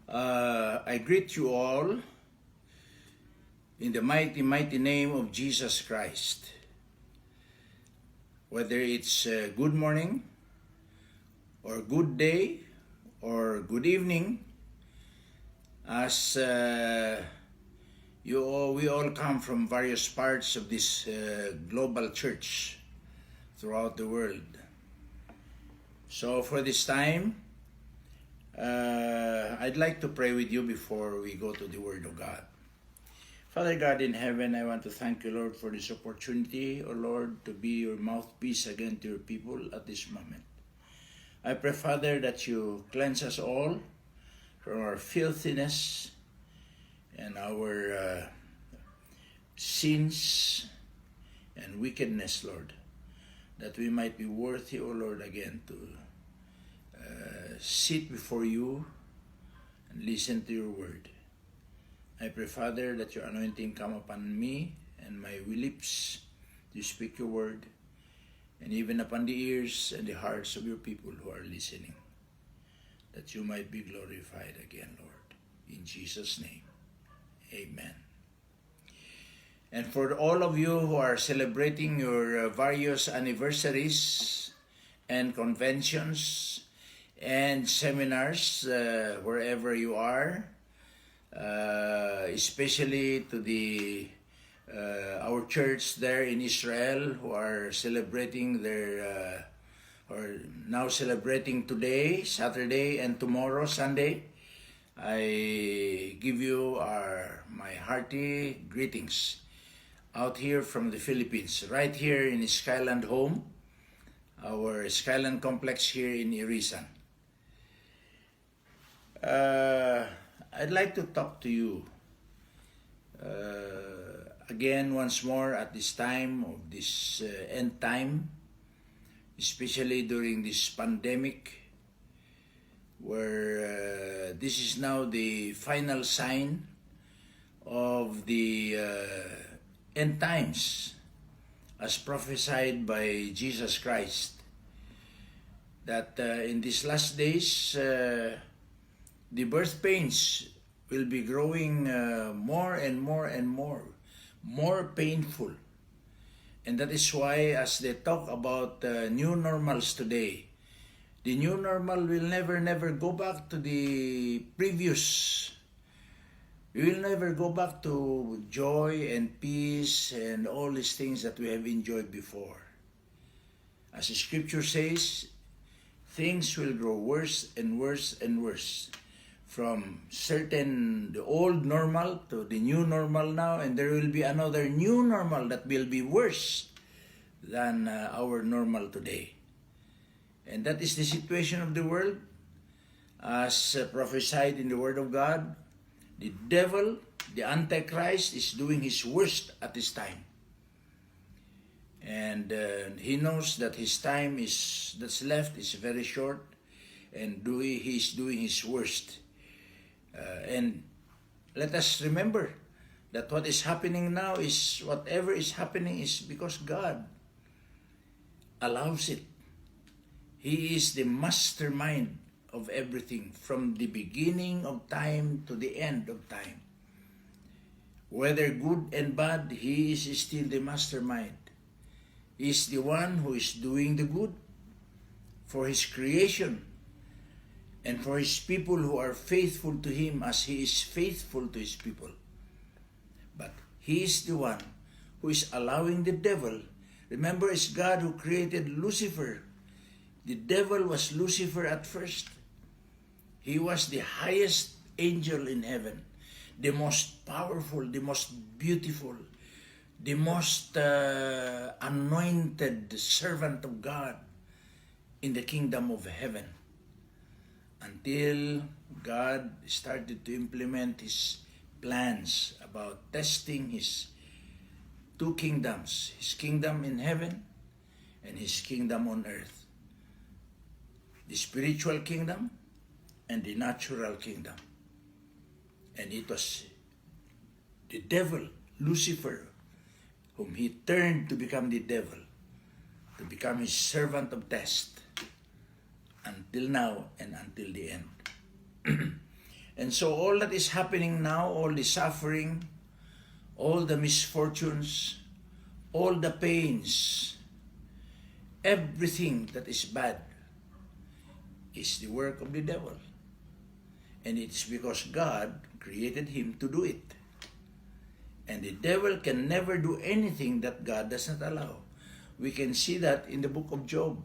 I greet you all in the mighty, mighty name of Jesus Christ. Whether it's good morning, or good day, or good evening, as we all come from various parts of this global church throughout the world. So for this time, I'd like to pray with you before we go to the Word of God. Father God in heaven, I want to thank you, Lord, for this opportunity, O Lord, to be your mouthpiece again to your people at this moment. I pray, Father, that you cleanse us all from our filthiness and our sins and wickedness, Lord, that we might be worthy, O Lord, again to sit before you and listen to your word. I pray, Father, that your anointing come upon me and my lips to speak your word, and even upon the ears and the hearts of your people who are listening, that you might be glorified again, Lord. In Jesus' name, amen. And for all of you who are celebrating your various anniversaries and conventions and seminars, wherever you are, especially to the our church there in Israel, who are celebrating their or now celebrating today, Saturday, and tomorrow, Sunday. I give you my hearty greetings out here from the Philippines, right here in Skyland Home, our Skyland complex here in Irisan. I'd like to talk to you again once more at this time of this end time, especially during this pandemic, where this is now the final sign of the end times as prophesied by Jesus Christ, that in these last days the birth pains will be growing more and more and more painful. And that is why, as they talk about new normals today, the new normal will never go back to the previous. We will never go back to joy and peace and all these things that we have enjoyed before. As the scripture says, things will grow worse and worse and worse, from the old normal to the new normal now, and there will be another new normal that will be worse than our normal today. And that is the situation of the world as prophesied in the Word of God. The devil, the Antichrist, is doing his worst at this time. And he knows that his time that's left is very short, and he's doing his worst. And let us remember that what is happening now is, whatever is happening is because God allows it. He is the mastermind of everything, from the beginning of time to the end of time. Whether good and bad, he is still the mastermind. He is the one who is doing the good for his creation and for his people who are faithful to him as he is faithful to his people. But he is the one who is allowing the devil. Remember, it's God who created Lucifer. The devil was Lucifer at first. He was the highest angel in heaven, the most powerful, the most beautiful, the most anointed servant of God in the kingdom of heaven, until God started to implement his plans about testing his two kingdoms, his kingdom in heaven and his kingdom on earth, the spiritual kingdom and the natural kingdom. And it was the devil, Lucifer, whom he turned to become the devil, to become his servant of test, until now and until the end. And so all that is happening now, all the suffering, all the misfortunes, all the pains, everything that is bad is the work of the devil. And it's because God created him to do it. And the devil can never do anything that God does not allow. We can see that in the book of Job.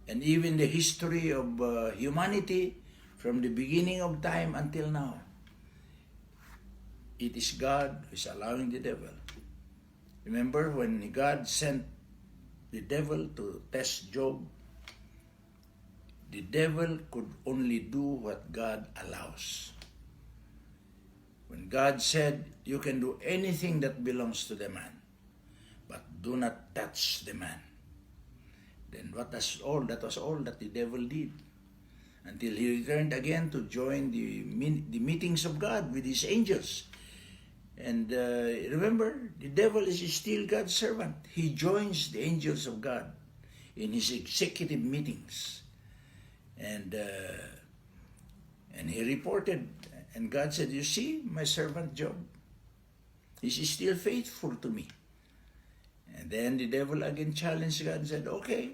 And even the history of humanity from the beginning of time until now. It is God who is allowing the devil. Remember when God sent the devil to test Job? The devil could only do what God allows. When God said, you can do anything that belongs to the man, but do not touch the man. Then that was all that the devil did. Until he returned again to join the meetings of God with his angels. And remember, the devil is still God's servant. He joins the angels of God in his executive meetings. And he reported, and God said, you see, my servant Job, he's still faithful to me. And then the devil again challenged God and said, okay,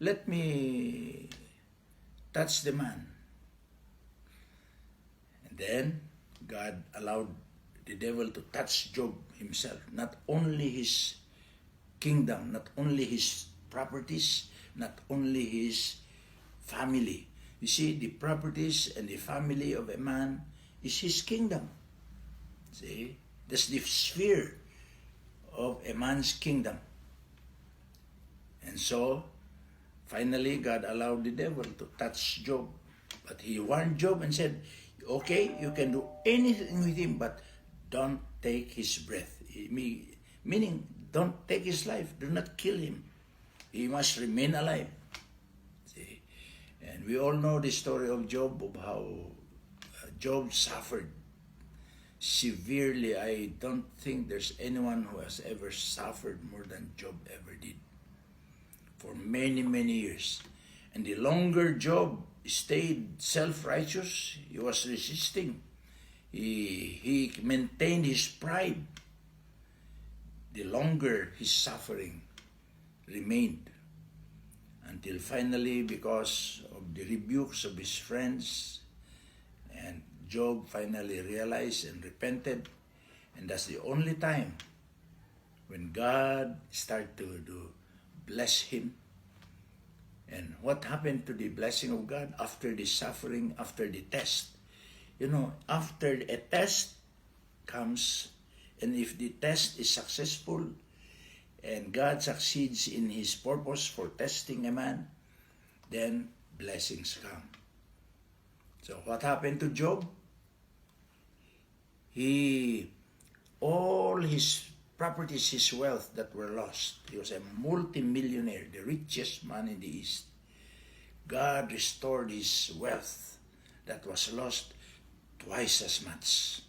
let me touch the man. And then God allowed the devil to touch Job himself, not only his kingdom, not only his properties, not only his family. You see, the properties and the family of a man is his kingdom. See, that's the sphere of a man's kingdom. And so, finally, God allowed the devil to touch Job. But he warned Job and said, okay, you can do anything with him, but don't take his breath. Meaning, don't take his life. Do not kill him. He must remain alive. See? And we all know the story of Job, of how Job suffered severely. I don't think there's anyone who has ever suffered more than Job ever did. For many, many years. And the longer Job stayed self-righteous, he was resisting. He maintained his pride. The longer his suffering remained. Until finally, because of the rebukes of his friends, and Job finally realized and repented. And that's the only time when God started to bless him. And what happened to the blessing of God after the suffering, after the test? You know, after a test comes, and if the test is successful, and God succeeds in his purpose for testing a man, then blessings come. So what happened to Job? All his properties, his wealth that were lost. He was a multi-millionaire, the richest man in the East. God restored his wealth that was lost twice as much.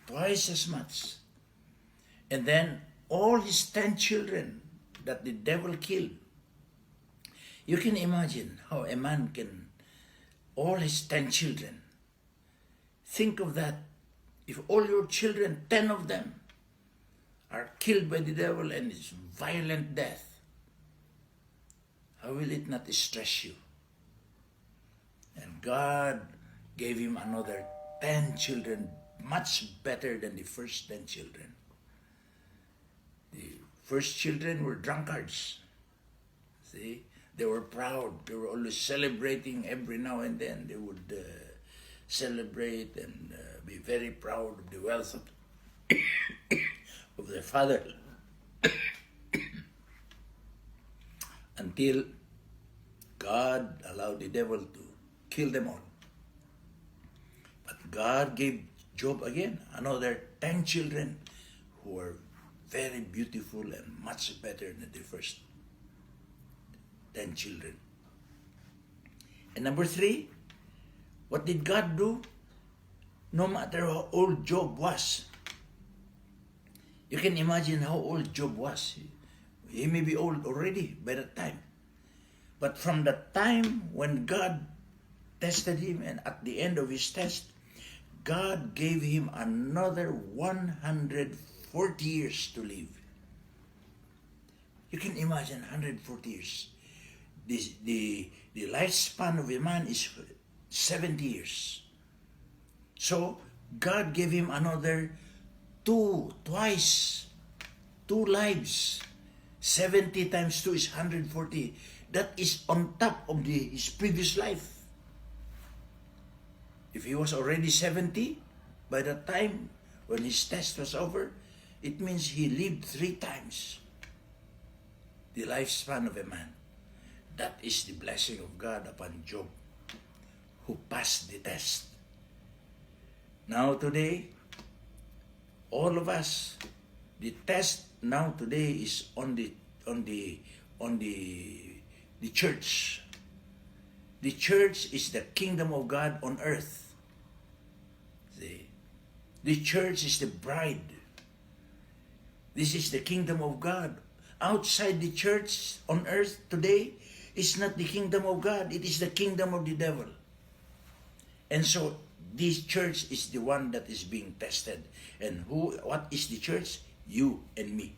Twice as much. And then all his 10 children that the devil killed. You can imagine how a man can, all his 10 children. Think of that. If all your children, 10 of them, are killed by the devil and it's violent death, how will it not stress you? And God gave him another 10 children, much better than the first 10 children. The first children were drunkards. See? They were proud. They were always celebrating every now and then. They would celebrate and be very proud of the wealth of their father. Until God allowed the devil to kill them all. But God gave Job again another 10 children who were very beautiful and much better than the first 10 children. And number 3, what did God do? No matter how old Job was, you can imagine how old Job was. He may be old already by that time. But from the time when God tested him, and at the end of his test, God gave him another 140 years to live. You can imagine 140 years. The lifespan of a man is 70 years. So, God gave him another two lives. 70 times 2 is 140. That is on top of his previous life. If he was already 70, by the time when his test was over, it means he lived 3 times the lifespan of a man. That is the blessing of God upon Job, who passed the test. Now today, all of us, the test now today is on the church. The church is the kingdom of God on earth. See? The church is the bride. This is the kingdom of God. Outside the church on earth today is not the kingdom of God. It is the kingdom of the devil. And so this church is the one that is being tested. And what is the church? You and me.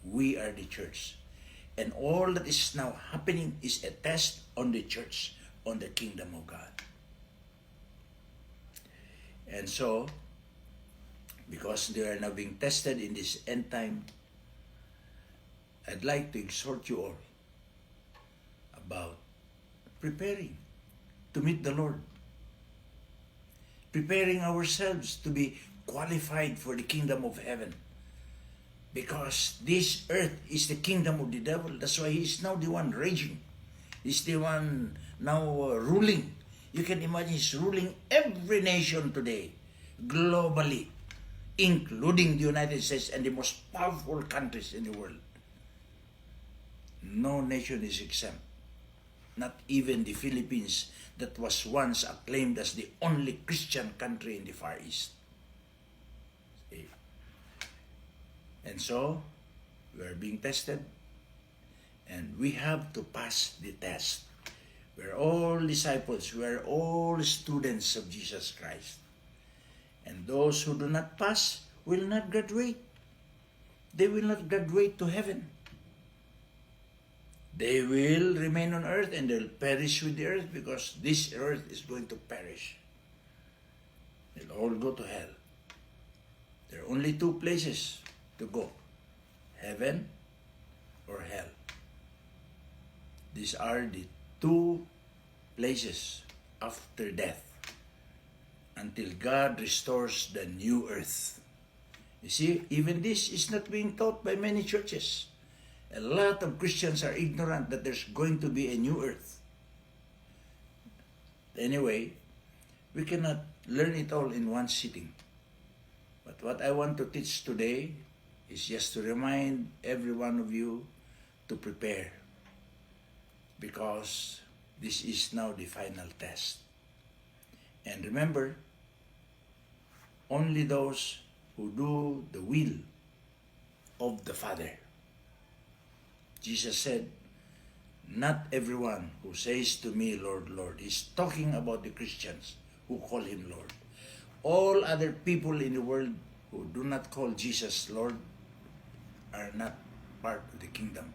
We are the church. And all that is now happening is a test on the church, on the kingdom of God. And so, because they are now being tested in this end time, I'd like to exhort you all about preparing to meet the Lord. Preparing ourselves to be qualified for the kingdom of heaven. Because this earth is the kingdom of the devil. That's why he is now the one raging. He's the one now ruling. You can imagine he's ruling every nation today, globally, including the United States and the most powerful countries in the world. No nation is exempt. Not even the Philippines, that was once acclaimed as the only Christian country in the Far East. See? And so, we are being tested, and we have to pass the test. We are all disciples. We are all students of Jesus Christ. And those who do not pass will not graduate. They will not graduate to heaven. They will remain on earth and they'll perish with the earth, because this earth is going to perish. They'll all go to hell. There are only 2 places to go: heaven or hell. These are the 2 places after death, until God restores the new earth. You see, even this is not being taught by many churches. A lot of Christians are ignorant that there's going to be a new earth. Anyway, we cannot learn it all in one sitting. But what I want to teach today is just to remind every one of you to prepare, because this is now the final test. And remember, only those who do the will of the Father. Jesus said, not everyone who says to me, Lord, Lord. He's talking about the Christians who call him Lord. All other people in the world who do not call Jesus Lord are not part of the kingdom.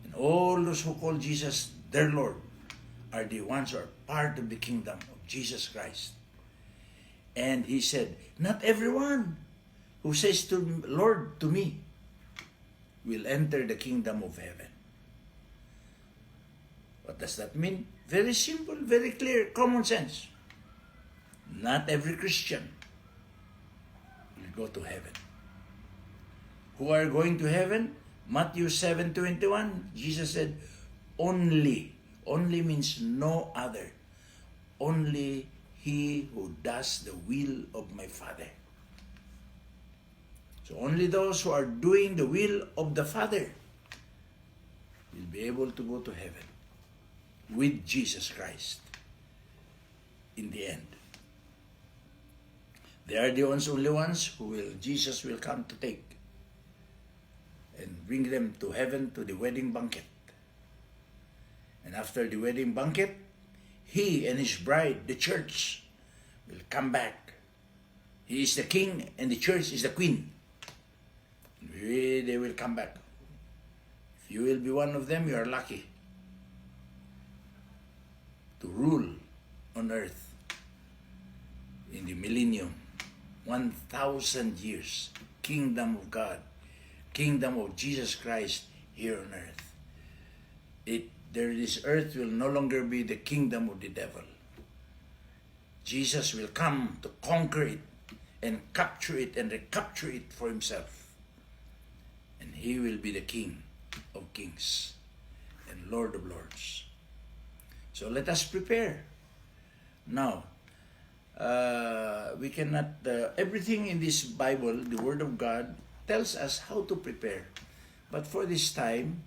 And all those who call Jesus their Lord are the ones who are part of the kingdom of Jesus Christ. And he said, not everyone who says to Lord to me will enter the kingdom of heaven. What does that mean? Very simple, very clear, common sense. Not every Christian will go to heaven. Who are going to heaven? Matthew 7:21, Jesus said, only means no other. Only he who does the will of my Father. So only those who are doing the will of the Father will be able to go to heaven with Jesus Christ in the end. They are the only ones who Jesus will come to take and bring them to heaven to the wedding banquet. And after the wedding banquet, he and his bride, the church, will come back. He is the king and the church is the queen. They will come back. If you will be one of them, you are lucky to rule on earth in the millennium. 1,000 years. Kingdom of God. Kingdom of Jesus Christ here on earth. This earth will no longer be the kingdom of the devil. Jesus will come to conquer it and capture it and recapture it for himself. And he will be the King of kings and Lord of lords. So let us prepare. Now, we cannot, everything in this Bible, the Word of God, tells us how to prepare. But for this time,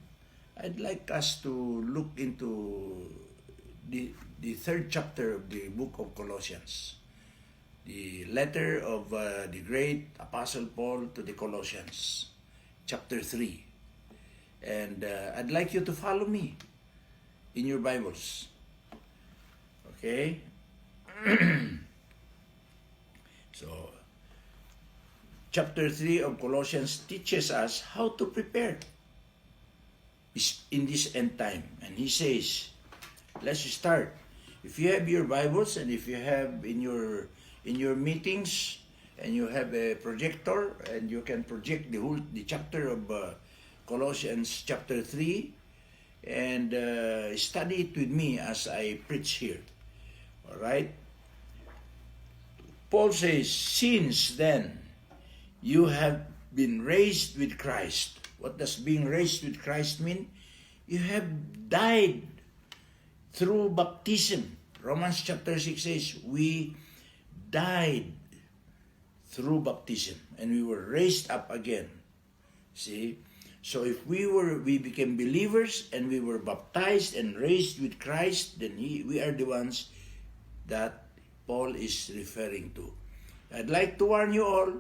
I'd like us to look into the third chapter of the book of Colossians. The letter of the great Apostle Paul to the Colossians, chapter 3. And I'd like you to follow me in your Bibles. Okay? So, chapter 3 of Colossians teaches us how to prepare in this end time. And he says, let's start. If you have your Bibles and if you have in your meetings and you have a projector and you can project the chapter of Colossians chapter 3 and study it with me as I preach here. All right? Paul says, since then you have been raised with Christ. What does being raised with Christ mean? You have died through baptism. Romans chapter 6 says, we died through baptism and we were raised up again. See? So if we became believers and we were baptized and raised with Christ, then we are the ones that Paul is referring to. I'd like to warn you all,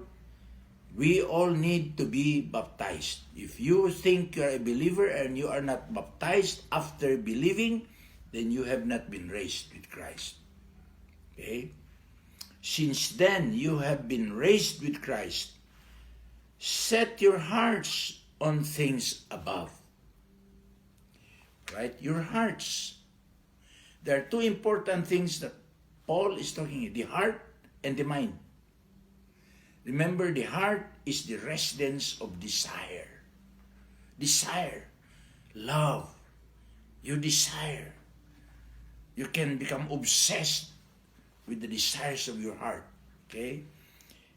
we all need to be baptized. If you think you're a believer and you are not baptized after believing, then you have not been raised with Christ. Okay? Since then, you have been raised with Christ. Set your hearts on things above. Right? Your hearts. There are two important things that Paul is talking about, the heart and the mind. Remember, the heart is the residence of desire. Desire, love, you desire. You can become obsessed with the desires of your heart. Okay?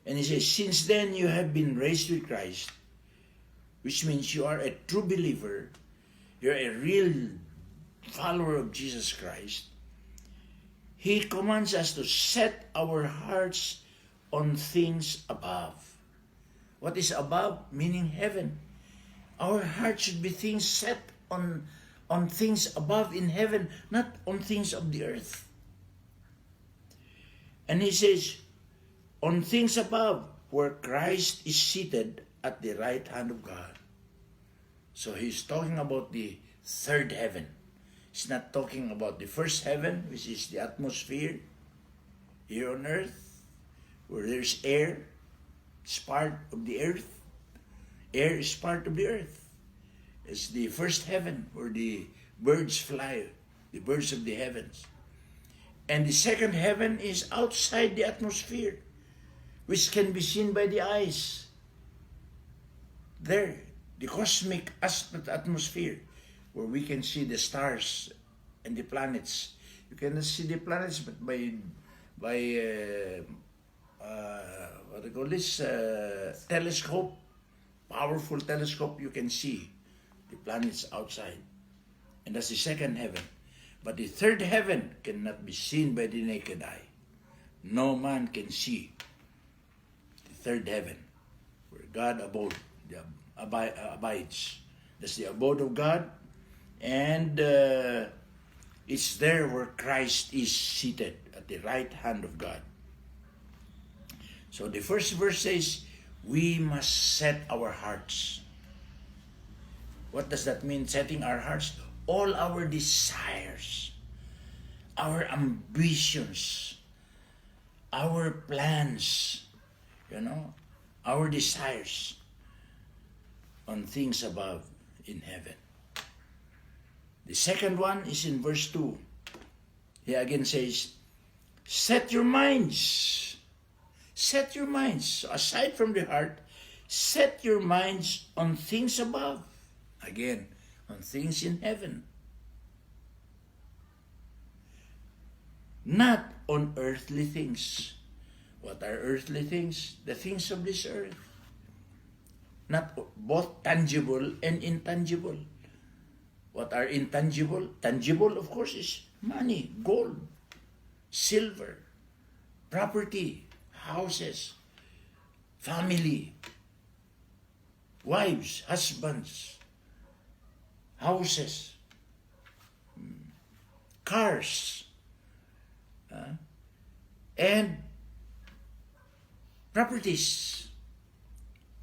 And he says, since then you have been raised with Christ, which means you are a true believer, you're a real follower of Jesus Christ. He commands us to set our hearts on things above. What is above? Meaning heaven. Our heart should be things set on things above in heaven, not on things of the earth. And he says, on things above, where Christ is seated at the right hand of God. So he's talking about the third heaven. He's not talking about the first heaven, which is the atmosphere here on earth, where there's air. It's part of the earth. Air is part of the earth. It's the first heaven where the birds fly, the birds of the heavens. And the second heaven is outside the atmosphere, which can be seen by the eyes. There, the cosmic atmosphere, where we can see the stars and the planets. You cannot see the planets, but by what do you call this? Telescope, powerful telescope, you can see the planets outside. And that's the second heaven. But the third heaven cannot be seen by the naked eye. No man can see the third heaven, where God abides. That's the abode of God. And it's there where Christ is seated at the right hand of God. So the first verse says, we must set our hearts. What does that mean, setting our hearts? all our desires, our ambitions, our plans, our desires on things above in heaven. The second one is in verse 2. He again says, set your minds. Set your minds. Aside from the heart, set your minds on things above. Again, on things in heaven. Not on earthly things. What are earthly things? The things of this earth. Not both tangible and intangible. What are intangible? Tangible, of course, is money, gold, silver, property, houses, family, wives, husbands, houses, cars, and properties.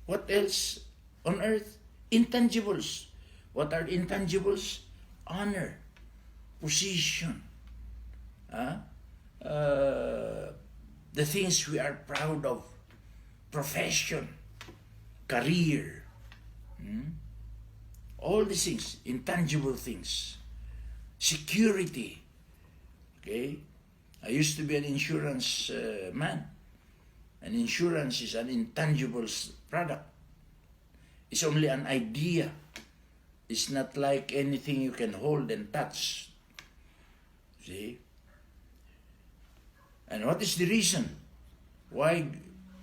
What else on earth? Intangibles. What are intangibles? Honor, position, the things we are proud of, profession, career, all these things, intangible things, security. Okay, I used to be an insurance man. And insurance is an intangible product. It's only an idea. It's not like anything you can hold and touch. See? And what is the reason why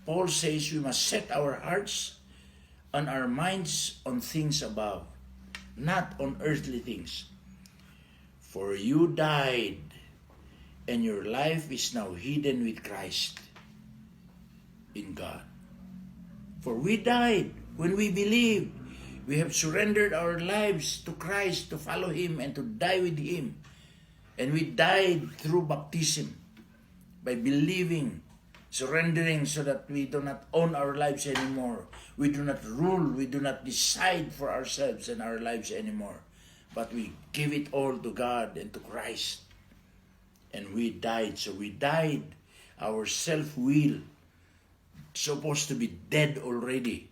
Paul says we must set our hearts and our minds on things above, not on earthly things? For you died, and your life is now hidden with Christ in God. For we died when we believed. We have surrendered our lives to Christ to follow Him and to die with Him. And we died through baptism by believing, surrendering, so that we do not own our lives anymore. We do not rule, we do not decide for ourselves and our lives anymore. But we give it all to God and to Christ. And we died. So we died. Our self-will supposed to be dead already.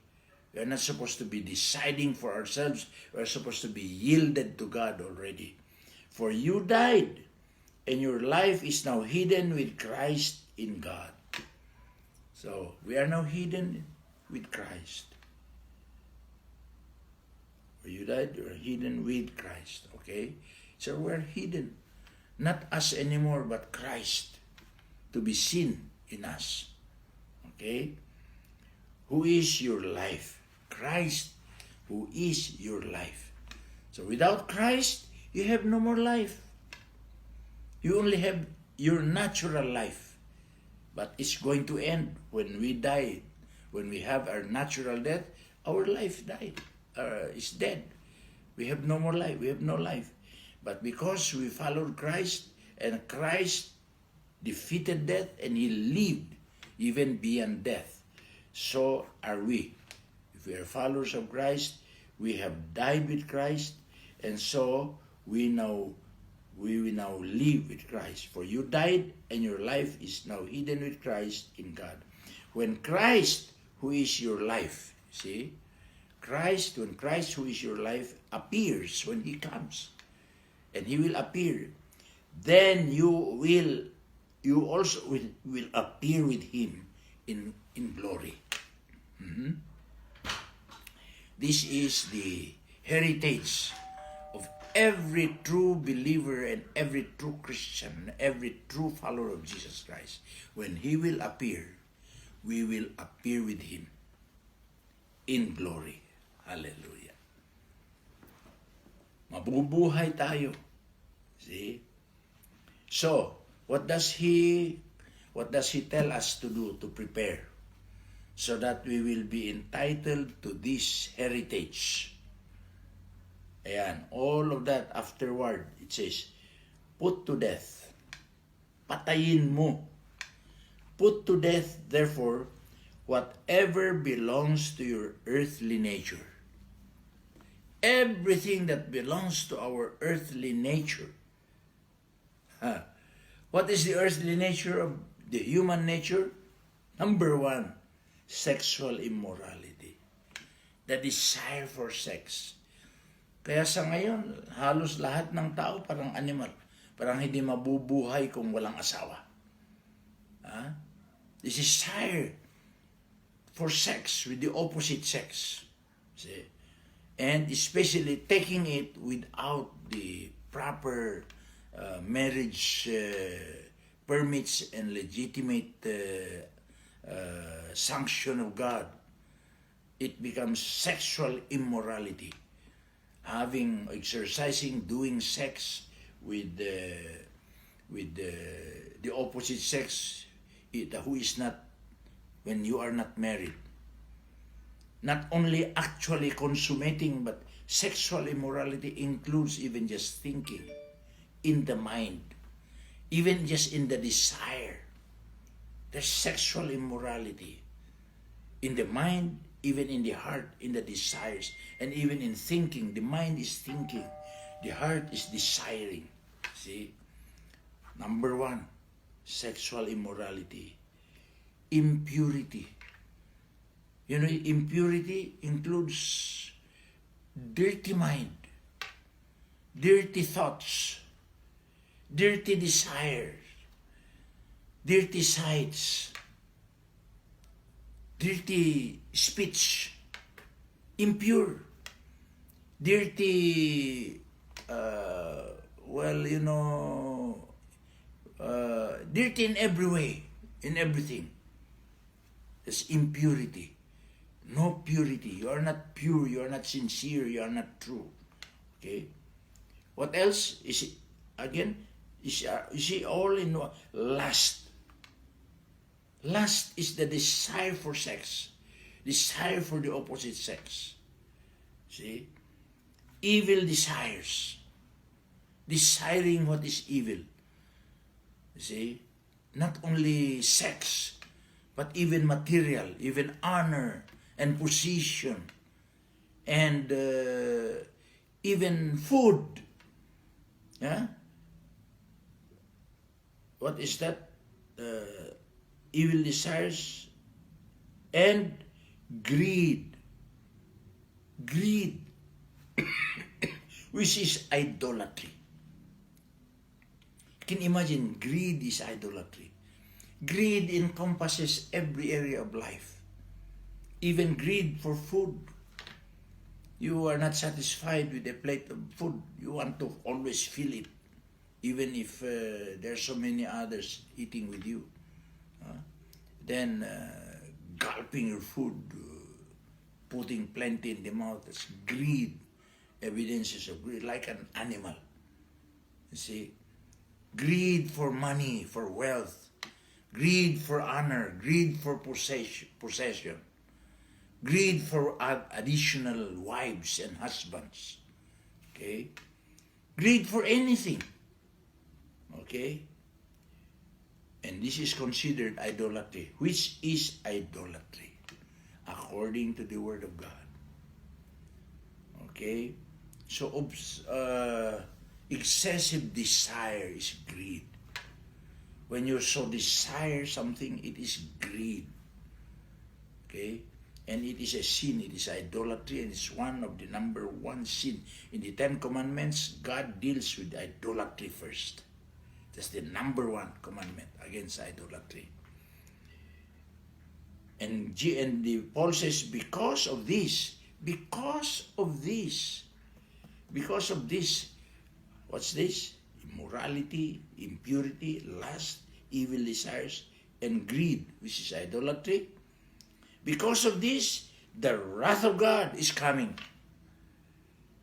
We are not supposed to be deciding for ourselves. We are supposed to be yielded to God already. For you died, and your life is now hidden with Christ in God. So, we are now hidden with Christ. For you died, you are hidden with Christ. Okay? So, we are hidden. Not us anymore, but Christ. To be seen in us. Okay? Who is your life? Christ, who is your life. So without Christ, you have no more life. You only have your natural life. But it's going to end when we die. When we have our natural death, our life is dead. We have no more life. We have no life. But because we followed Christ, and Christ defeated death, and He lived even beyond death, so are we. If we are followers of Christ, we have died with Christ, and so we will now live with Christ. For you died, and your life is now hidden with Christ in God. When Christ, who is your life, see, when Christ, who is your life, appears, when He comes, and He will appear, then you also will appear with Him in glory. This is the heritage of every true believer and every true Christian, every true follower of Jesus Christ. When He will appear, we will appear with Him in glory. Hallelujah. Mabubuhay tayo. See? So, what does He tell us to do to prepare? So that we will be entitled to this heritage. Ayan, all of that afterward, it says, put to death. Patayin mo. Put to death, therefore, whatever belongs to your earthly nature. everything that belongs to our earthly nature. What is the earthly nature of the human nature? Number one, sexual immorality. The desire for sex. Kaya sa ngayon, halos lahat ng tao parang animal. Parang hindi mabubuhay kung walang asawa. This desire for sex with the opposite sex. See? And especially taking it without the proper marriage permits and legitimate sanction of God. It becomes sexual immorality. Exercising, doing sex with the opposite sex, who is not, when you are not married. Not only actually consummating, but sexual immorality includes even just thinking in the mind, even just in the desire. There's sexual immorality in the mind, even in the heart, in the desires, and even in thinking. The mind is thinking, the heart is desiring. See? Number one, sexual immorality. Impurity. You know, impurity includes dirty mind, dirty thoughts, dirty desires, dirty sights, dirty speech, impure, dirty, dirty in every way, in everything. That's impurity. No purity. You are not pure, you are not sincere, you are not true. Okay? What else is it? Again, you see all in one. Lust. Lust is the desire for sex, desire for the opposite sex. See? Evil desires, desiring what is evil. See? Not only sex, but even material, even honor and position, and even food. Yeah? What is that? Evil desires and greed. Greed, which is idolatry. You can imagine, greed is idolatry. Greed encompasses every area of life. Even greed for food. You are not satisfied with a plate of food. You want to always fill it, even if there are so many others eating with you. Then gulping your food, putting plenty in the mouth. That's greed. Evidences of greed, like an animal. You see? Greed for money, for wealth. Greed for honor. Greed for possession. Greed for additional wives and husbands. Okay? Greed for anything. Okay? And this is considered idolatry. Which is idolatry? According to the Word of God. Okay? So, excessive desire is greed. When you so desire something, it is greed. Okay? And it is a sin. It is idolatry, and it's one of the number one sin. In the Ten Commandments, God deals with idolatry first. That's the number one commandment against idolatry. And Paul says, because of this, what's this? Immorality, impurity, lust, evil desires, and greed, which is idolatry. Because of this, the wrath of God is coming.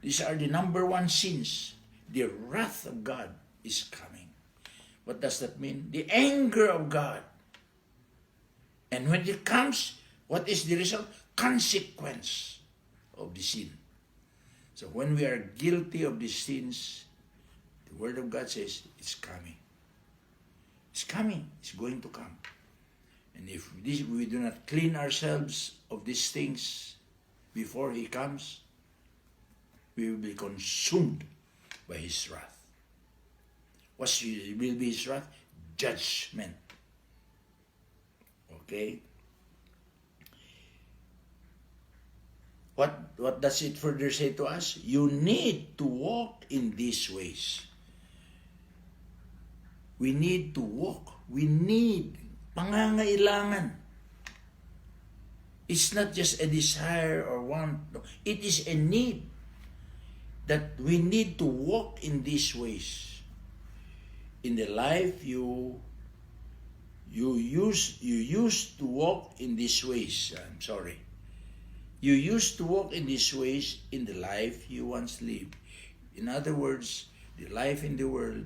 These are the number one sins. The wrath of God is coming. What does that mean? The anger of God. And when it comes, what is the result? Consequence of the sin. So when we are guilty of these sins, the Word of God says, it's coming. It's coming. It's going to come. And if we do not clean ourselves of these things before He comes, we will be consumed by His wrath. What will be His wrath? Judgment. Okay? What does it further say to us? You need to walk in these ways. We need to walk. We need pangangailangan. It's not just a desire or want. No, it is a need that we need to walk in these ways. In the life you used to walk in these ways. I'm sorry. You used to walk in these ways in the life you once lived. In other words, the life in the world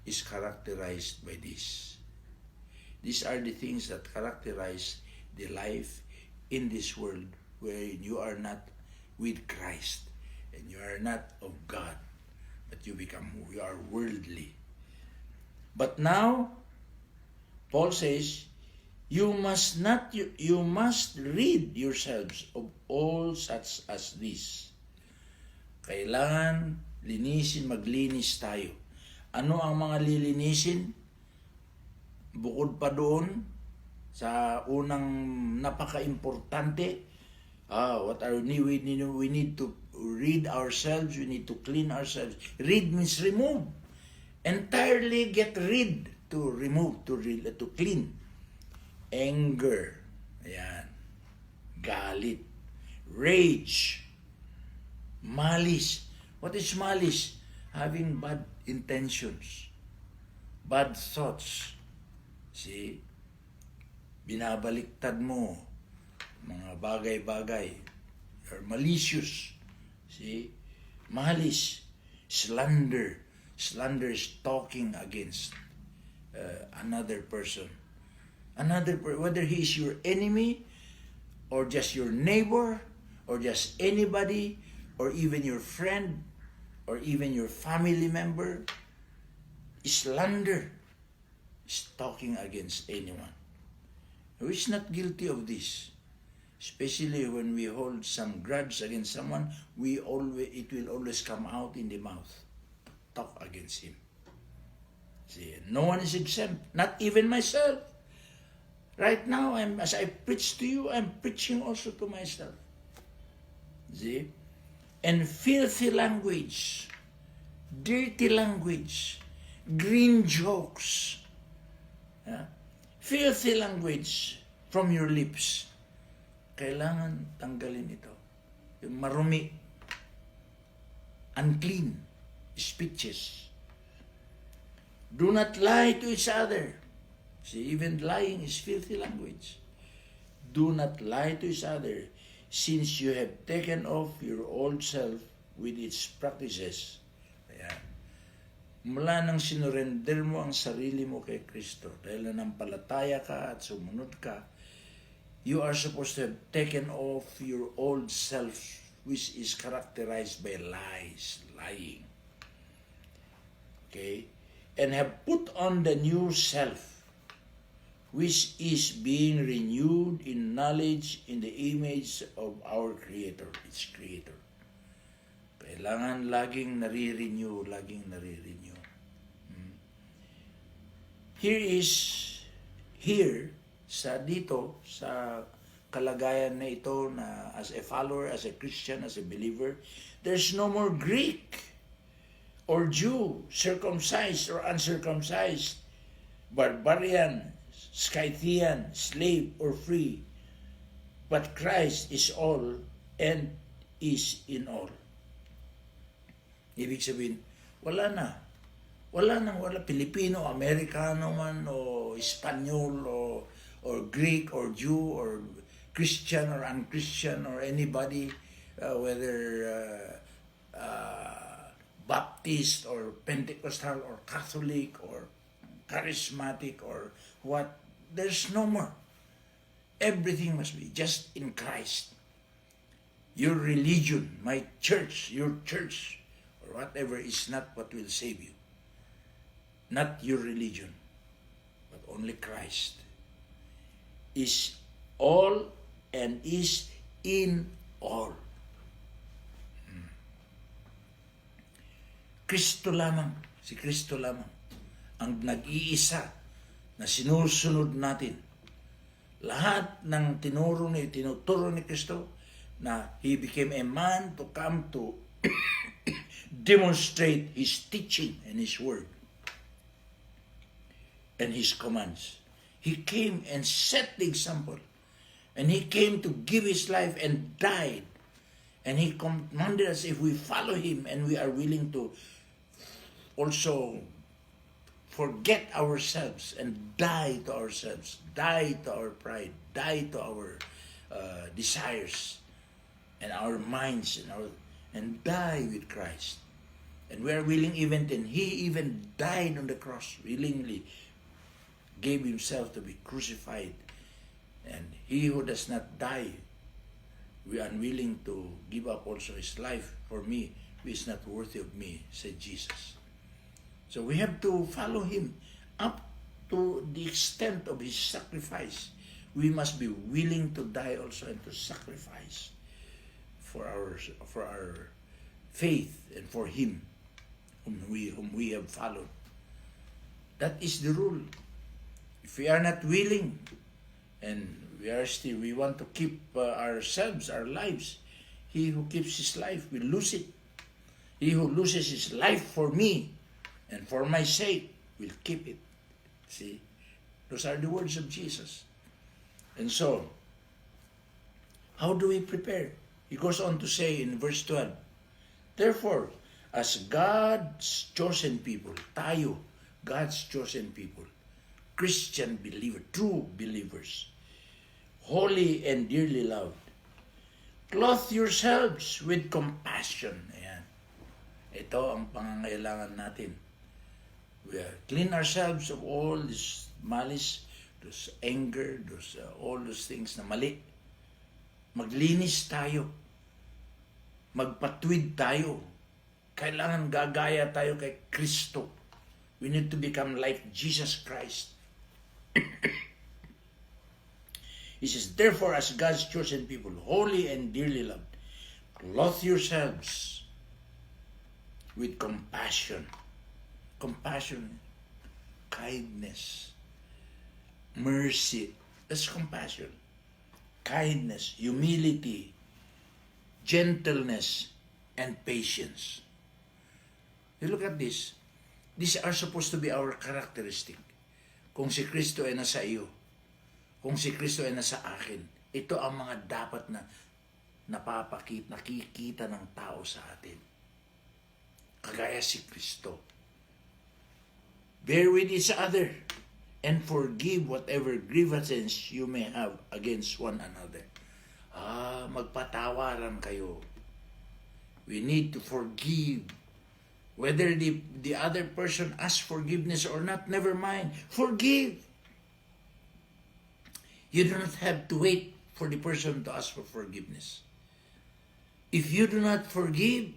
is characterized by this. These are the things that characterize the life in this world where you are not with Christ and you are not of God, but you are worldly. But now, Paul says, you must rid yourselves of all such as this. Kailangan maglinis tayo. Ano ang mga lilinisin? Bukod pa doon sa unang napaka-importante, what are we need to rid ourselves, we need to clean ourselves. Rid means remove. Entirely get rid, to remove, to clean. Anger, ayan, galit, rage, malice. What is malice? Having bad intentions, bad thoughts. See, binabaliktad mo mga bagay-bagay. You're malicious. See, malice, slander. Slander is talking against another person. Whether he is your enemy, or just your neighbor, or just anybody, or even your friend, or even your family member, slander is talking against anyone. Who is not guilty of this? Especially when we hold some grudge against someone, it will always come out in the mouth. Talk against him. See, no one is exempt, not even myself. Right now, as I preach to you, I'm preaching also to myself. See? And filthy language, dirty language, green jokes, filthy language from your lips. Kailangan tanggalin ito. Yung marumi, unclean speeches. Do not lie to each other. See, even lying is filthy language. Do not lie to each other, since you have taken off your old self with its practices. Ayan. Mula nang sinurrender mo ang sarili mo kay Kristo, dahil nanampalataya ka at sumunod ka, you are supposed to have taken off your old self, which is characterized by lies, lying. Okay? And have put on the new self, which is being renewed in knowledge in the image of our Creator, its Creator. Kailangan laging nare-renew. Here, sa kalagayan na ito, na as a follower, as a Christian, as a believer, there's no more Greek or Jew, circumcised or uncircumcised, barbarian, Scythian, slave or free, but Christ is all and is in all. Ibig sabihin, wala Pilipino, Amerikano man, o Espanyol, or Greek, or Jew, or Christian, or unchristian, or anybody, whether Baptist, or Pentecostal, or Catholic, or charismatic, or what. There's no more. Everything must be just in Christ. Your religion, my church, your church, or whatever is not what will save you. Not your religion, but only Christ is all and is in all. Kristo lamang, si Kristo lamang, ang nag-iisa na sinusunod natin. Lahat ng tinuturo ni Kristo na He became a man to come to demonstrate His teaching and His word and His commands. He came and set the example. And He came to give His life and died. And He commanded us, if we follow Him and we are willing to also forget ourselves and die to ourselves, die to our pride, die to our desires and our minds and die with Christ. And we are willing even then. He even died on the cross, willingly gave Himself to be crucified. And He who does not die, we are unwilling to give up also His life for me, who is not worthy of me, said Jesus. So we have to follow Him up to the extent of His sacrifice. We must be willing to die also and to sacrifice for our faith and for Him whom we have followed. That is the rule. If we are not willing and we want to keep ourselves, our lives, he who keeps his life will lose it. He who loses his life for me and for my sake will keep it. See, those are the words of Jesus. And so, how do we prepare? He goes on to say in verse 12, therefore, as God's chosen people, tayo, God's chosen people, Christian believer, true believers, holy and dearly loved, clothe yourselves with compassion. Ayan. Ito ang pangangailangan natin. We clean ourselves of all this malice, those anger, all those things na mali. Maglinis tayo. Magpatwid tayo. Kailangan gagaya tayo kay Kristo. We need to become like Jesus Christ. He says, therefore, as God's chosen people, holy and dearly loved, clothe yourselves with compassion. Compassion, kindness, mercy. That's compassion. Kindness, humility, gentleness, and patience. You look at this. These are supposed to be our characteristic. Kung si Kristo ay nasa iyo, kung si Kristo ay nasa akin, ito ang mga dapat na nakikita ng tao sa atin. Kagaya si Kristo. Bear with each other and forgive whatever grievances you may have against one another. Magpatawaran kayo. We need to forgive. Whether the other person asks forgiveness or not, never mind. Forgive. You do not have to wait for the person to ask for forgiveness. If you do not forgive,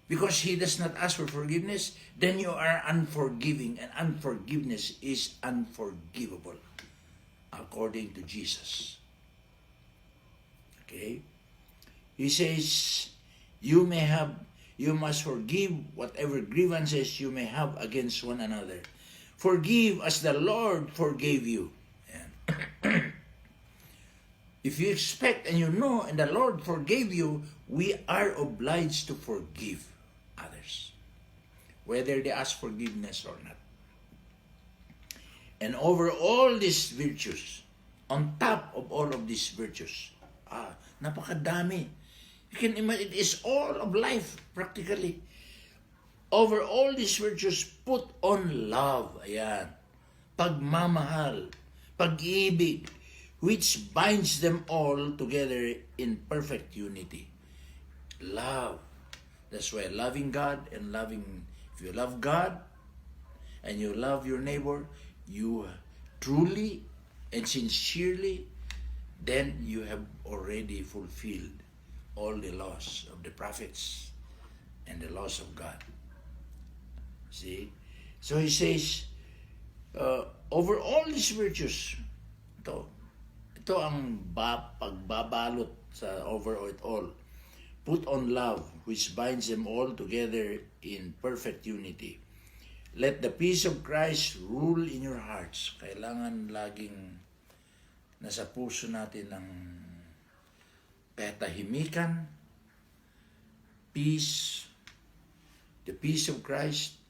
because he does not ask for forgiveness, then you are unforgiving, and unforgiveness is unforgivable, according to Jesus. Okay? He says, you must forgive whatever grievances you may have against one another. Forgive as the Lord forgave you. If you expect and you know and the Lord forgave you, we are obliged to forgive others, whether they ask forgiveness or not. And over all these virtues, on top of all of these virtues, napakadami. You can imagine, it is all of life, practically. Over all these virtues, put on love. Ayan. Pagmamahal. Pag-ibig, which binds them all together in perfect unity. Love. That's why loving God and if you love God and you love your neighbor, you truly and sincerely, then you have already fulfilled all the laws of the prophets and the laws of God. See? So he says, over all these virtues, ito ang pagbabalot sa over it all. put on love, which binds them all together in perfect unity. Let the peace of Christ rule in your hearts. Kailangan laging nasa puso natin ang katahimikan, peace, the peace of Christ.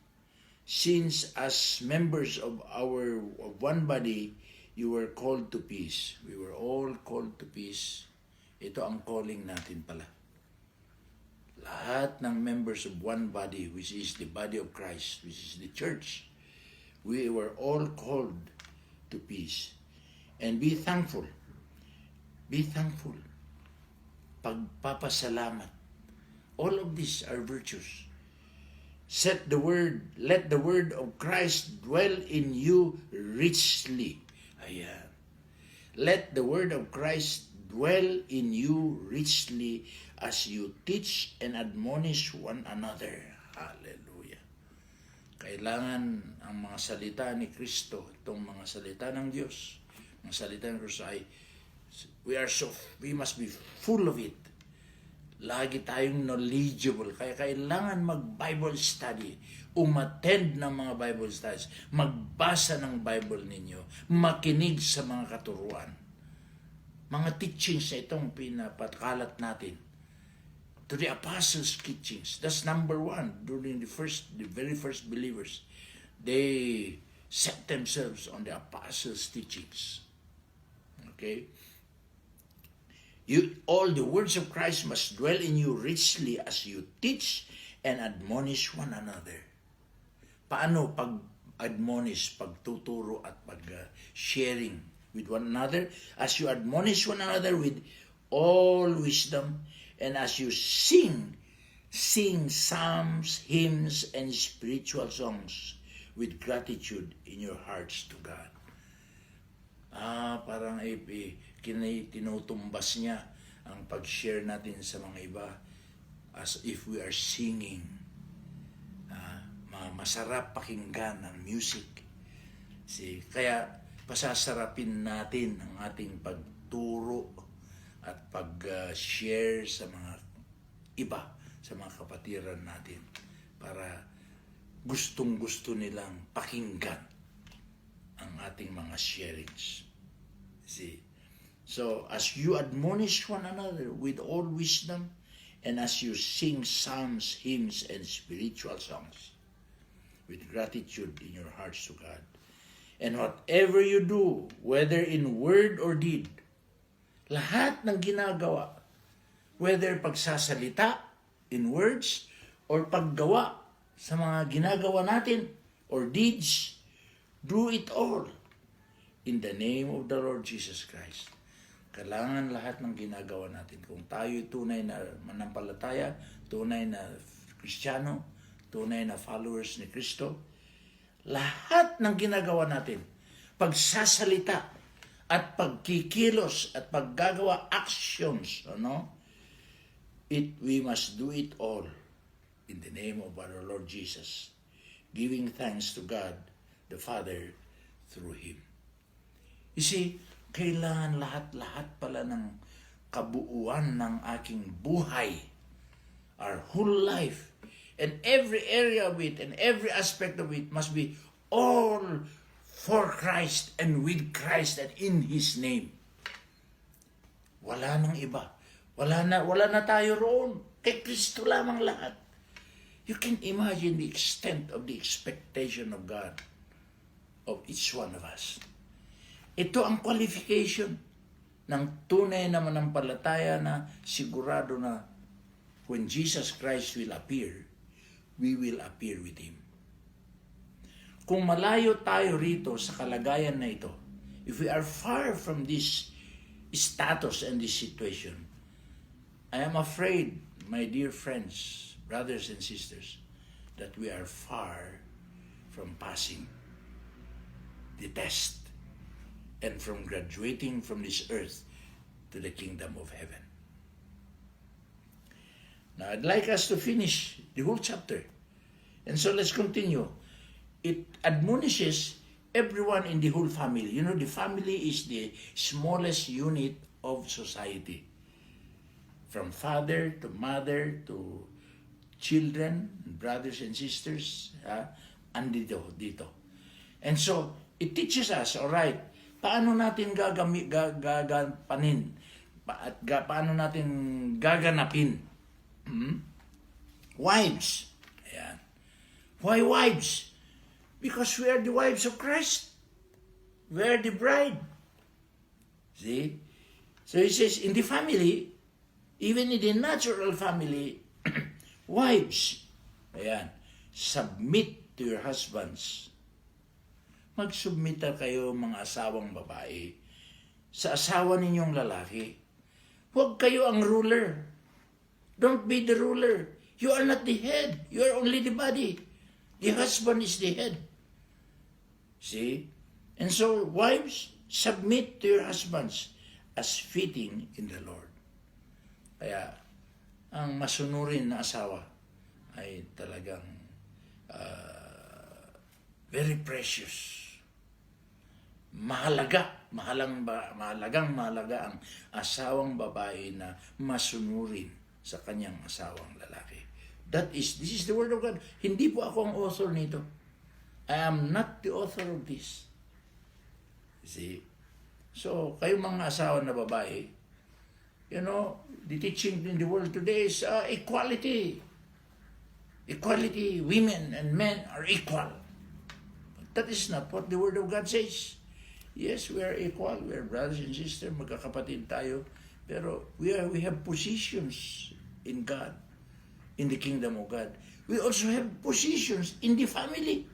Since as members of one body, you were called to peace. We were all called to peace. Ito ang calling natin pala. Lahat ng members of one body, which is the body of Christ, which is the church, we were all called to peace. And be thankful. Be thankful. Pagpapasalamat. All of these are virtues. Let the word of Christ dwell in you richly. Ayan. Let the word of Christ dwell in you richly as you teach and admonish one another. Hallelujah. Kailangan ang mga salita ni Kristo, itong mga salita ng Diyos, mga salita ng Kristo ay we must be full of it. Lagi tayong knowledgeable. Kaya kailangan mag-Bible study, umattend ng mga Bible studies, magbasa ng Bible ninyo, makinig sa mga katuruan. Mga teachings na itong pinapakalat natin. To the apostles' teachings. That's number one. During the very first believers, they set themselves on the apostles' teachings. Okay? All the words of Christ must dwell in you richly as you teach and admonish one another. Paano pag-admonish, pagtuturo at pag-sharing with one another? As you admonish one another with all wisdom, and as you sing psalms, hymns, and spiritual songs with gratitude in your hearts to God. Parang tinutumbas niya ang pag-share natin sa mga iba as if we are singing. Masarap pakinggan ang music. Kaya pasasarapin natin ang ating pagturo at pag-share sa mga iba, sa mga kapatiran natin para gustong-gusto nilang pakinggan ang ating mga sharings. See? So, as you admonish one another with all wisdom, and as you sing psalms, hymns, and spiritual songs, with gratitude in your hearts to God. And whatever you do, whether in word or deed, lahat ng ginagawa, whether pagsasalita in words or paggawa sa mga ginagawa natin or deeds, do it all in the name of the Lord Jesus Christ. Kailangan lahat ng ginagawa natin. Kung tayo tunay na manampalataya, tunay na Kristiyano, tunay na followers ni Kristo, lahat ng ginagawa natin, pagsasalita at pagkikilos at paggagawa actions, we must do it all in the name of our Lord Jesus, giving thanks to God the Father through Him. You see, kailangan lahat-lahat pala ng kabuuan ng aking buhay, our whole life, and every area of it and every aspect of it must be all for Christ and with Christ and in His name. Wala nang iba. Wala na tayo roon. Kay Kristo lamang lahat. You can imagine the extent of the expectation of God of each one of us. Ito ang qualification ng tunay na manampalataya na sigurado na when Jesus Christ will appear, we will appear with Him. Kung malayo tayo rito sa kalagayan na ito, if we are far from this status and this situation, I am afraid, my dear friends, brothers and sisters, that we are far from passing the test and from graduating from this earth to the kingdom of heaven. Now, I'd like us to finish the whole chapter. And so let's continue. It admonishes everyone in the whole family. The family is the smallest unit of society. from father to mother to children, brothers and sisters, andito dito. And so, it teaches us, alright, paano natin gagampanin, paano natin gaganapin. Wives. Ayan. Why wives? Because we are the wives of Christ. We are the bride. See? So he says, in the family, even in the natural family, wives, ayan, submit to your husbands. Magsubmita kayo mga asawang babae sa asawa ninyong lalaki. Huwag kayo ang ruler. Don't be the ruler. You are not the head. You are only the body. The husband is the head. See? And so, wives, submit to your husbands as fitting in the Lord. Kaya, ang masunurin na asawa ay talagang very precious. Mahalagang ang asawang babae na masunurin sa kanyang asawang lalaki. This is the word of God. Hindi po ako ang author nito. I am not the author of this. See? So, kayong mga asawa na babae, you know, the teaching in the world today is equality. Equality, women and men are equal. But that is not what the word of God says. Yes, we are equal. We are brothers and sisters, magkakapatid tayo. Pero we have positions in God, in the kingdom of God. We also have positions in the family.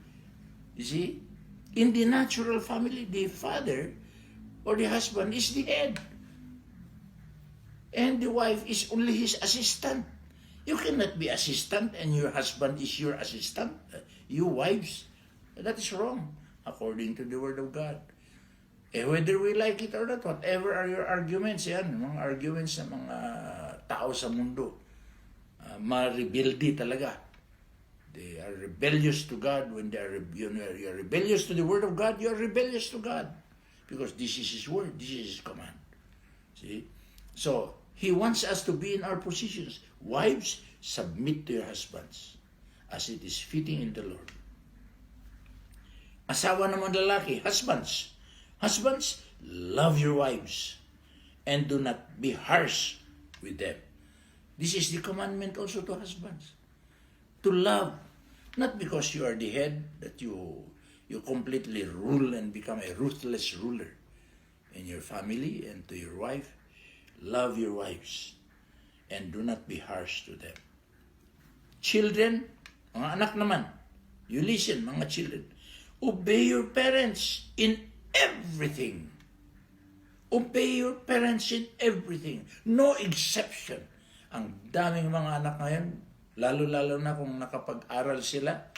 You see? In the natural family, the father or the husband is the head. And the wife is only his assistant. You cannot be assistant and your husband is your assistant. You wives, that is wrong, according to the word of God. Whether we like it or not, whatever are your arguments, yan, mga arguments ng mga tao sa mundo, ma-rebelde talaga. They are rebellious to God. When you are rebellious to the word of God, you are rebellious to God. Because this is His word, this is His command. See? So, He wants us to be in our positions. Wives, submit to your husbands as it is fitting in the Lord. Asawa naman lalaki, husbands. Husbands, love your wives and do not be harsh with them. This is the commandment also to husbands. To love, not because you are the head that you completely rule and become a ruthless ruler in your family and to your wife. Love your wives and do not be harsh to them. Children, mga anak naman, you listen, mga children, obey your parents in everything. Obey your parents in everything. No exception. Ang daming mga anak ngayon, lalo-lalo na kung nakapag-aral sila,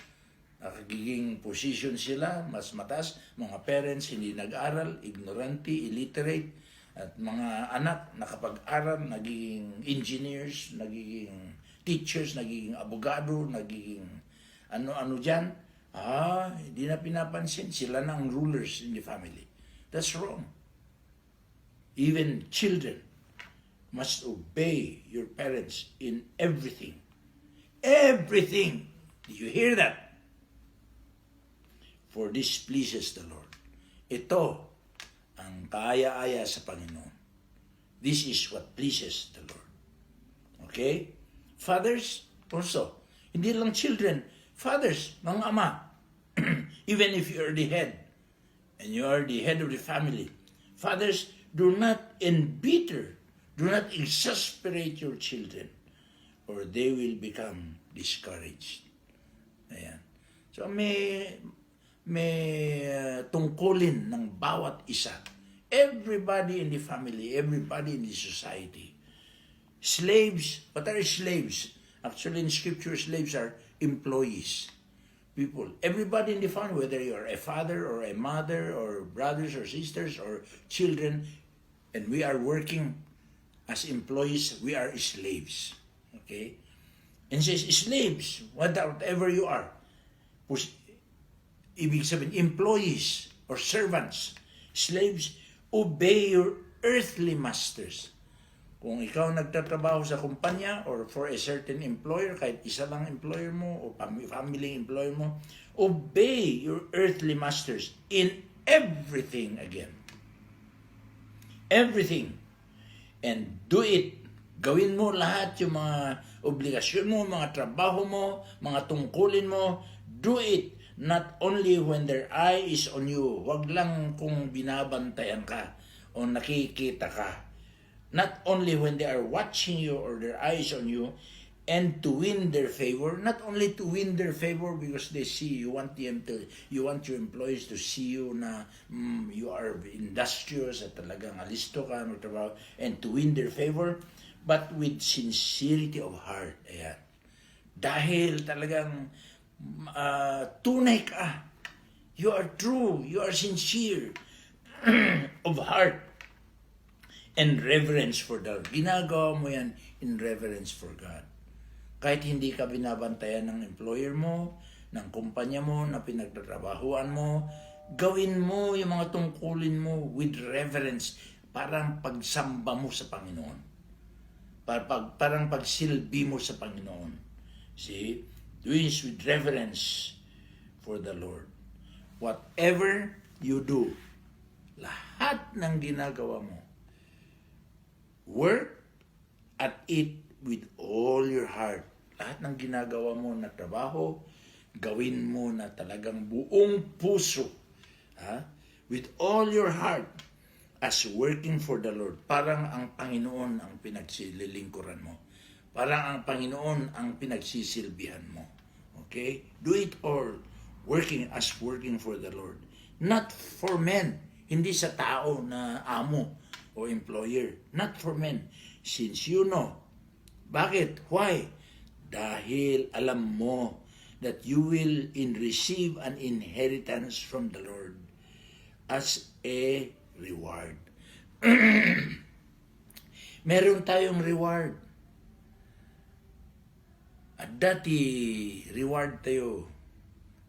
nakagiging position sila, mas mataas, mga parents hindi nag-aral, ignorante, illiterate, at mga anak nakapag-aral, nagiging engineers, nagiging teachers, nagiging abogado, nagiging ano-ano dyan, hindi na pinapansin, sila na ang rulers in the family. That's wrong. Even children must obey your parents in everything. Everything. Did you hear that? For this pleases the Lord. Ito ang kaaya-aya sa Panginoon. This is what pleases the Lord. Okay? Fathers, also. Hindi lang children. Fathers, mga ama. Even if you are the head, and you are the head of the family, fathers, do not embitter, do not exasperate your children, or they will become discouraged. Ayan. So may tungkulin ng bawat isa. Everybody in the family, everybody in the society. Slaves, what are slaves? Actually in scripture, slaves are employees. People, everybody in the family, whether you are a father or a mother or brothers or sisters or children, and we are working as employees, we are slaves. Okay? And says, slaves, whatever you are, ibig sabihin, employees or servants, slaves, obey your earthly masters. Kung ikaw nagtatrabaho sa kumpanya or for a certain employer, kahit isa lang employer mo o family employer mo, obey your earthly masters in everything again. Everything. And do it. Gawin mo lahat yung mga obligasyon mo, mga trabaho mo, mga tungkulin mo. Do it. Not only when their eye is on you. Wag lang kung binabantayan ka o nakikita ka. Not only when they are watching you or their eyes on you, and to win their favor. Not only to win their favor because they see you want your employees to see you na you are industrious at talagang alisto ka magtrabaho, and to win their favor, but with sincerity of heart. Ayan. Dahil talagang tunay ka. You are true. You are sincere of heart. And reverence for the Lord. Ginagawa mo yan in reverence for God. Kahit hindi ka binabantayan ng employer mo, ng kumpanya mo, na pinagtatrabahuan mo, gawin mo yung mga tungkulin mo with reverence. Parang pagsamba mo sa Panginoon. Parang pagsilbi mo sa Panginoon. See? Do this with reverence for the Lord. Whatever you do, lahat ng ginagawa mo, work at it with all your heart. Lahat ng ginagawa mo na trabaho, gawin mo na talagang buong puso. With all your heart as working for the Lord. Parang ang Panginoon ang pinagsililingkuran mo. Parang ang Panginoon ang pinagsisilbihan mo. Okay? Do it all working for the Lord. Not for men. Hindi sa tao na amo o employer, not for men, since you know. Bakit? Why? Dahil alam mo that you will receive an inheritance from the Lord as a reward. Meron tayong reward. At dati, reward tayo,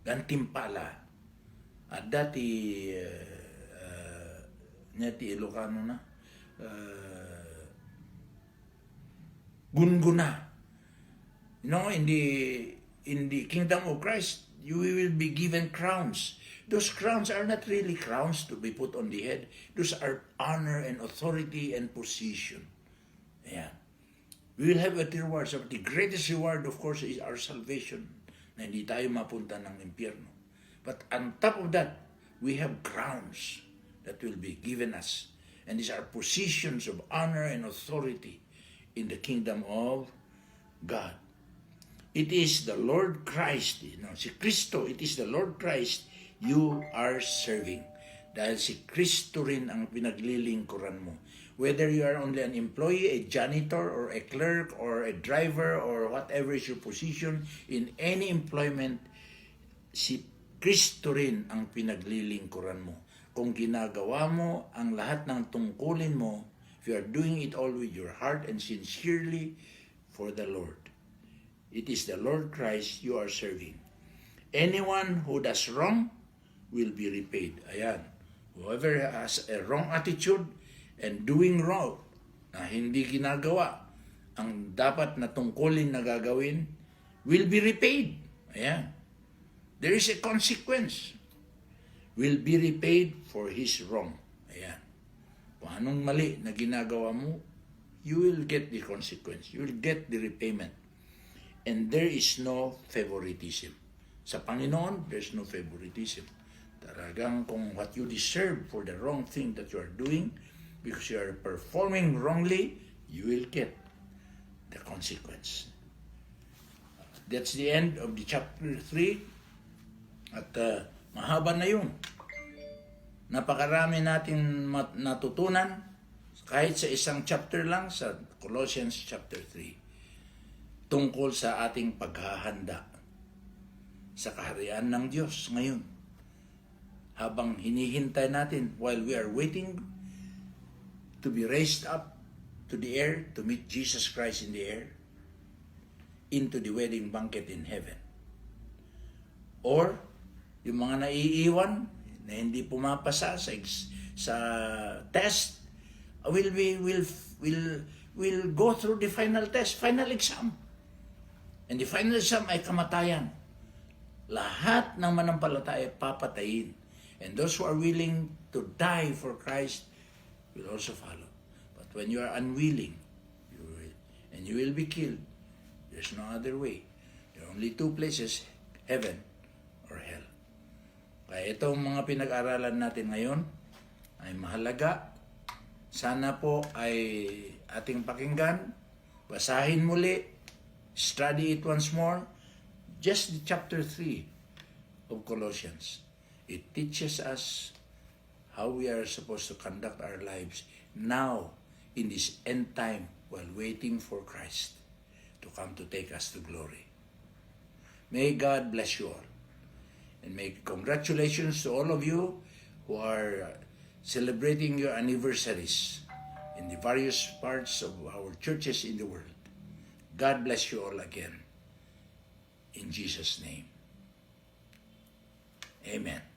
gantimpala. At dati, Ilocano na, gunguna. In the kingdom of Christ, you will be given crowns. Those crowns are not really crowns to be put on the head. Those are honor and authority and position. Ayan. We will have a reward. So the greatest reward, of course, is our salvation. Na hindi tayo mapunta ng impyerno. But on top of that, we have crowns that will be given us. And these are positions of honor and authority in the kingdom of God. It is the Lord Christ, si Kristo, it is the Lord Christ you are serving. Dahil si Kristo rin ang pinaglilingkuran mo. Whether you are only an employee, a janitor, or a clerk, or a driver, or whatever is your position in any employment, si Kristo rin ang pinaglilingkuran mo. Kung ginagawa mo ang lahat ng tungkulin mo, if you are doing it all with your heart and sincerely for the Lord, it is the Lord Christ you are serving. Anyone who does wrong will be repaid. Ayan. Whoever has a wrong attitude and doing wrong, na hindi ginagawa ang dapat na tungkulin na gagawin, will be repaid. Ayan. There is a consequence. Will be repaid for his wrong. Ayan. Kung anong mali na ginagawa mo, you will get the consequence. You will get the repayment. And there is no favoritism. Sa Panginoon, there's no favoritism. Talagang kung what you deserve for the wrong thing that you are doing, because you are performing wrongly, you will get the consequence. That's the end of the chapter 3. At mahaba na yun. Napakarami natin natutunan kahit sa isang chapter lang sa Colossians chapter 3 tungkol sa ating paghahanda sa kaharian ng Diyos ngayon. Habang hinihintay natin, while we are waiting to be raised up to the air, to meet Jesus Christ in the air, into the wedding banquet in heaven. Or, yung mga naiiwan na hindi pumapasa sa test, will will go through the final test, final exam. And the final exam ay kamatayan. Lahat ng manampalataya papatayin. And those who are willing to die for Christ will also follow. But when you are unwilling, and you will be killed, there's no other way. There are only two places, heaven or hell. Kaya itong mga pinag-aralan natin ngayon ay mahalaga. Sana po ay ating pakinggan, basahin muli, study it once more. Just the chapter 3 of Colossians. It teaches us how we are supposed to conduct our lives now in this end time while waiting for Christ to come to take us to glory. May God bless you all. And make congratulations to all of you who are celebrating your anniversaries in the various parts of our churches in the world. God bless you all again. In Jesus' name. Amen.